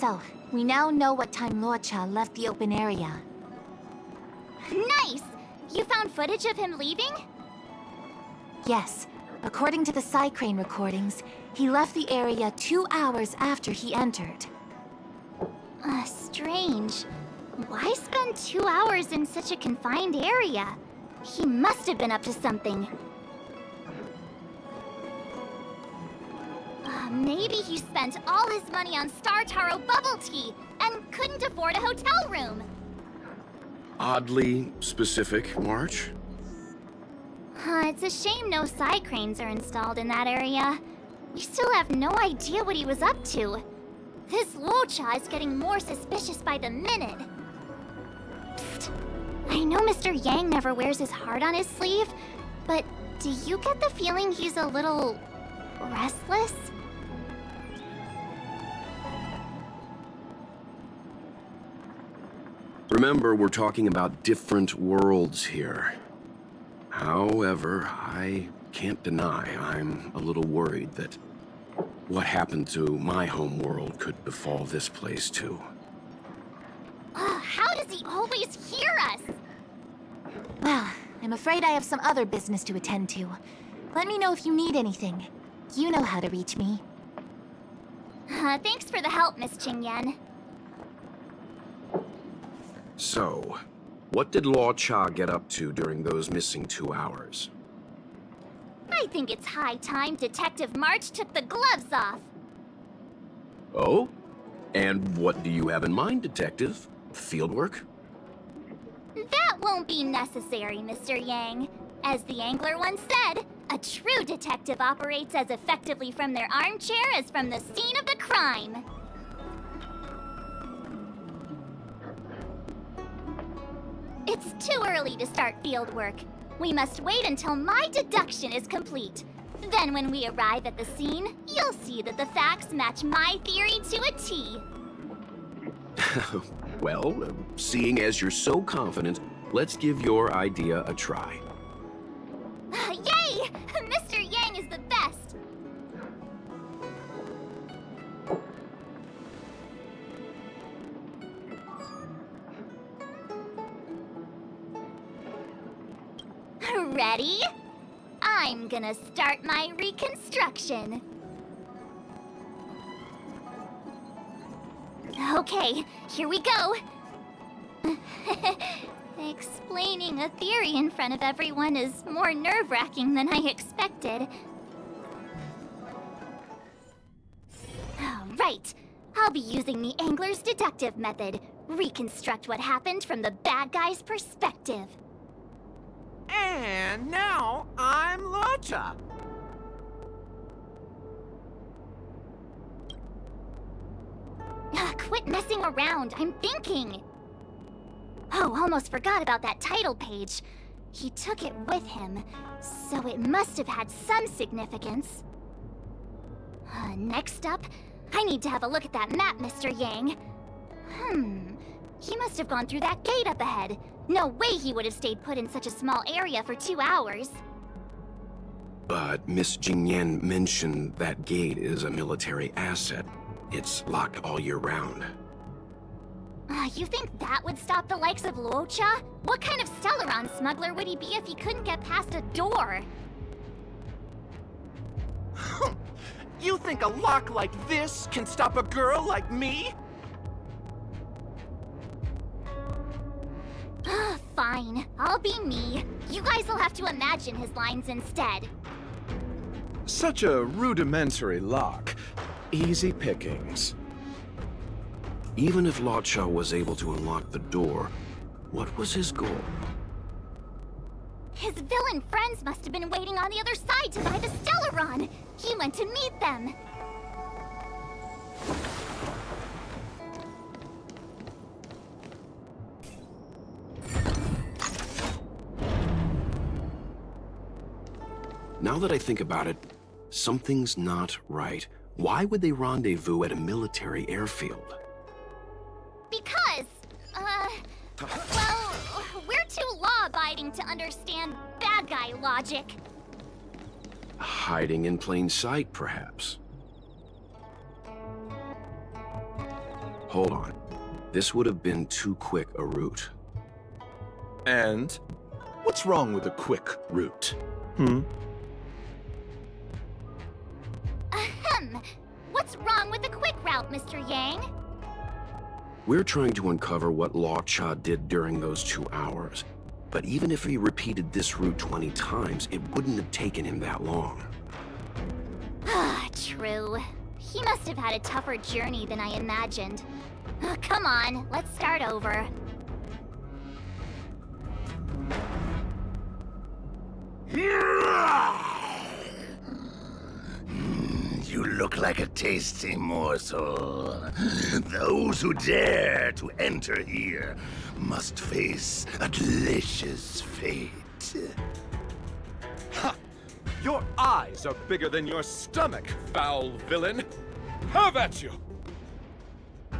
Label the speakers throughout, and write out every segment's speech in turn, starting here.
Speaker 1: So, we now know what time Luocha left the open area.
Speaker 2: Nice! You found footage of him leaving?
Speaker 1: Yes. According to the side crane recordings, he left the area 2 hours after he entered.
Speaker 2: Strange. Why spend 2 hours in such a confined area? He must have been up to something. Maybe he spent all his money on Star Taro bubble tea and couldn't afford a hotel room.
Speaker 3: Oddly specific, March.
Speaker 2: It's a shame no side cranes are installed in that area. We still have no idea what he was up to. This Luocha is getting more suspicious by the minute. Psst. I know Mr. Yang never wears his heart on his sleeve, but do you get the feeling he's a little restless?
Speaker 3: Remember, we're talking about different worlds here. However, I can't deny I'm a little worried that what happened to my home world could befall this place too.
Speaker 2: How does he always hear us?
Speaker 1: Well, I'm afraid I have some other business to attend to. Let me know if you need anything. You know how to reach me.
Speaker 2: Thanks for the help, Miss Qingyan.
Speaker 3: So, what did Luocha get up to during those missing 2 hours?
Speaker 2: I think it's high time Detective March took the gloves off.
Speaker 3: Oh? And what do you have in mind, Detective? Fieldwork?
Speaker 2: That won't be necessary, Mr. Yang. As the angler once said, a true detective operates as effectively from their armchair as from the scene of the crime. It's too early to start field work. We must wait until my deduction is complete. Then when we arrive at the scene, you'll see that the facts match my theory to a T.
Speaker 3: Well, seeing as you're so confident, let's give your idea a try.
Speaker 2: Yay! Mr. Yang is the best! Ready? I'm gonna start my reconstruction. Okay, here we go. Explaining a theory in front of everyone is more nerve-wracking than I expected. Right. I'll be using the angler's deductive method. Reconstruct what happened from the bad guy's perspective.
Speaker 4: And now I'm Luocha.
Speaker 2: Quit messing around. I'm thinking. Oh, almost forgot about that title page. He took it with him, so it must have had some significance. Next up, I need to have a look at that map, Mr. Yang. He must have gone through that gate up ahead. No way he would have stayed put in such a small area for 2 hours.
Speaker 3: But Miss Jingyan mentioned that gate is a military asset. It's locked all year round.
Speaker 2: You think that would stop the likes of Luocha? What kind of Stellaron smuggler would he be if he couldn't get past a door?
Speaker 4: You think a lock like this can stop a girl like me?
Speaker 2: Fine, I'll be me. You guys will have to imagine his lines instead.
Speaker 5: Such a rudimentary lock. Easy pickings.
Speaker 3: Even if Luocha was able to unlock the door, what was his goal?
Speaker 2: His villain friends must have been waiting on the other side to buy the Stellaron. He went to meet them.
Speaker 3: Now that I think about it, something's not right. Why would they rendezvous at a military airfield?
Speaker 2: Because, well, we're too law-abiding to understand bad guy logic.
Speaker 3: Hiding in plain sight, perhaps. Hold on. This would have been too quick a route.
Speaker 5: And what's wrong with a quick route? Hmm?
Speaker 2: Ahem. What's wrong with the quick route, Mr. Yang?
Speaker 3: We're trying to uncover what Luocha did during those 2 hours. But even if he repeated this route 20 times, it wouldn't have taken him that long.
Speaker 2: Ah, true. He must have had a tougher journey than I imagined. Come on, let's start over.
Speaker 6: You look like a tasty morsel. Those who dare to enter here must face a delicious fate.
Speaker 5: Your eyes are bigger than your stomach, foul villain! Have at you!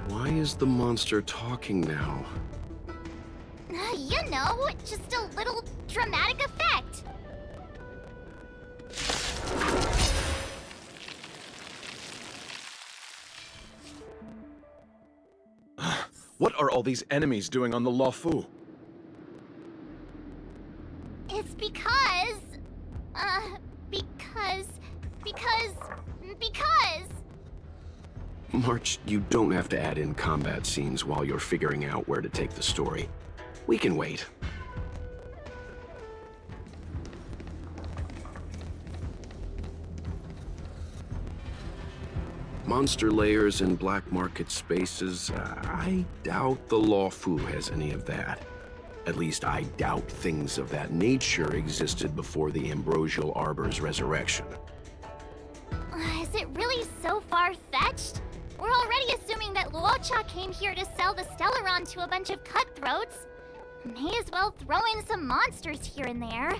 Speaker 3: Why is the monster talking now?
Speaker 2: You know, just a little dramatic effect.
Speaker 5: What are all these enemies doing on the Luofu?
Speaker 2: It's because... because...
Speaker 3: March, you don't have to add in combat scenes while you're figuring out where to take the story. We can wait. Monster layers and black market spaces, I doubt the Luofu has any of that. At least I doubt things of that nature existed before the Ambrosial Arbor's resurrection.
Speaker 2: Is it really so far-fetched? We're already assuming that Luocha came here to sell the Stellaron to a bunch of cutthroats. May as well throw in some monsters here and there.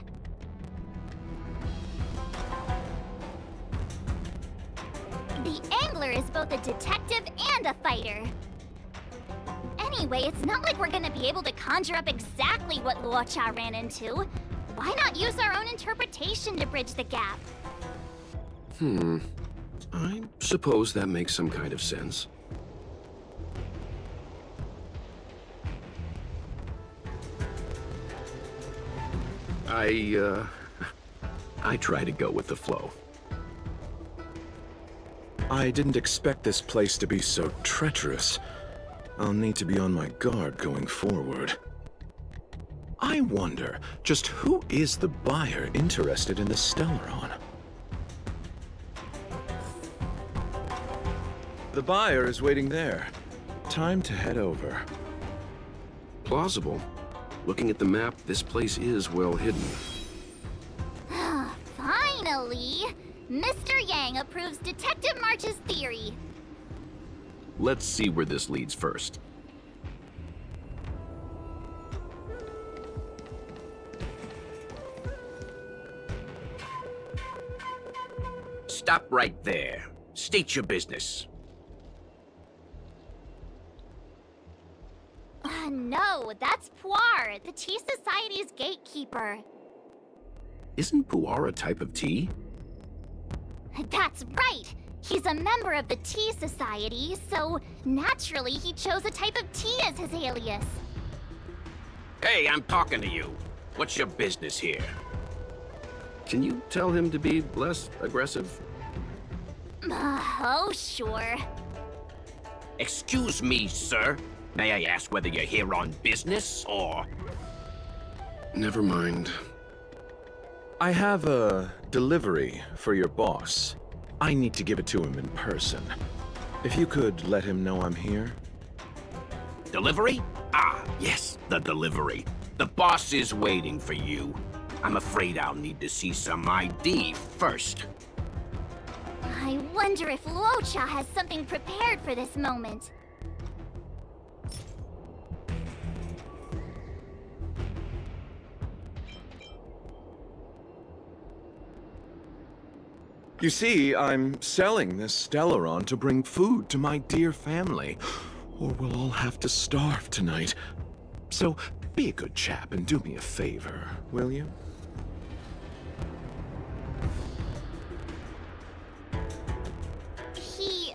Speaker 2: The Angler is both a detective and a fighter. Anyway, it's not like we're gonna be able to conjure up exactly what Luocha ran into. Why not use our own interpretation to bridge the gap?
Speaker 3: I suppose that makes some kind of sense. I try to go with the flow.
Speaker 5: I didn't expect this place to be so treacherous. I'll need to be on my guard going forward. I wonder, just who is the buyer interested in the Stellaron? The buyer is waiting there. Time to head over.
Speaker 3: Plausible. Looking at the map, this place is well hidden.
Speaker 2: Finally! Mr. Yang approves Detective March's theory.
Speaker 3: Let's see where this leads first.
Speaker 6: Stop right there. State your business.
Speaker 2: No, that's Puar, the Tea Society's gatekeeper.
Speaker 3: Isn't pu'ar a type of tea?
Speaker 2: That's right! He's a member of the Tea Society, so naturally he chose a type of tea as his alias.
Speaker 6: Hey, I'm talking to you. What's your business here?
Speaker 3: Can you tell him to be less aggressive?
Speaker 2: Oh, sure.
Speaker 6: Excuse me, sir. May I ask whether you're here on business, or...
Speaker 3: Never mind.
Speaker 5: I have a delivery for your boss. I need to give it to him in person. If you could let him know I'm here.
Speaker 6: Delivery? Ah, yes, the delivery. The boss is waiting for you. I'm afraid I'll need to see some ID first.
Speaker 2: I wonder if Luocha has something prepared for this moment.
Speaker 5: You see, I'm selling this Stellaron to bring food to my dear family, or we'll all have to starve tonight. So, be a good chap and do me a favor, will you?
Speaker 2: He,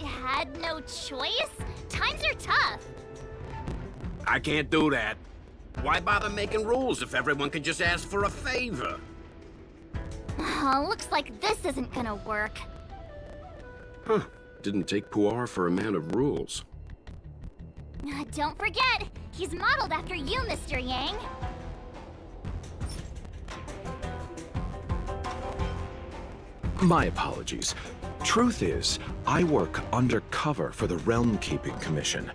Speaker 2: had no choice? Times are tough.
Speaker 3: I can't do that. Why bother making rules if everyone can just ask for a favor?
Speaker 2: Looks like this isn't gonna work.
Speaker 3: Huh. Didn't take Puar for a man of rules.
Speaker 2: Don't forget, he's modeled after you, Mr. Yang.
Speaker 5: My apologies. Truth is, I work undercover for the Realm Keeping Commission.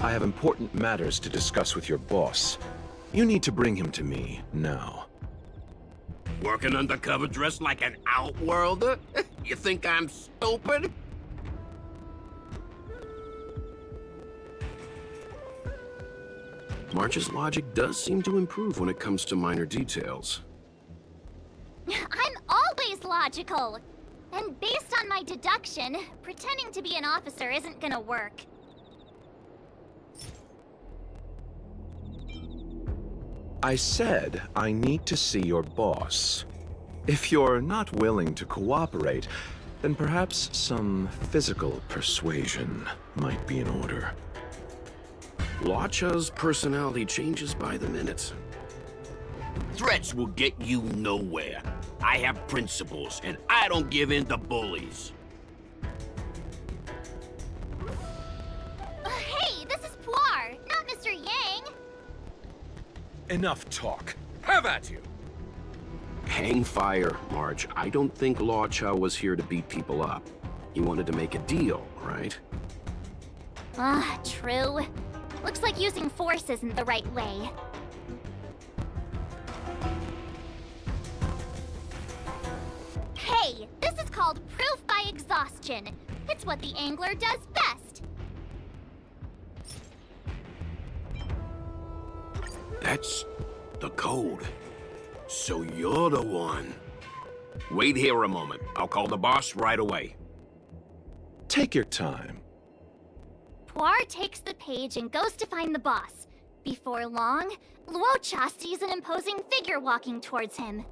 Speaker 5: I have important matters to discuss with your boss. You need to bring him to me now.
Speaker 3: Working undercover dressed like an outworlder? You think I'm stupid? March's logic does seem to improve when it comes to minor details.
Speaker 2: I'm always logical. And based on my deduction, pretending to be an officer isn't gonna work.
Speaker 5: I said I need to see your boss. If you're not willing to cooperate, then perhaps some physical persuasion might be in order.
Speaker 3: Luocha's personality changes by the minute. Threats will get you nowhere. I have principles, and I don't give in to bullies.
Speaker 2: Hey, this is Puar, not Mr. Yang.
Speaker 5: Enough talk. Have at you!
Speaker 3: Hang fire, March. I don't think Luocha was here to beat people up. He wanted to make a deal, right?
Speaker 2: True. Looks like using force isn't the right way. Hey, this is called proof by exhaustion. It's what the angler does best.
Speaker 3: That's the code. So you're the one. Wait here a moment. I'll call the boss right away.
Speaker 5: Take your time.
Speaker 2: Puar takes the page and goes to find the boss. Before long, Luocha sees an imposing figure walking towards him.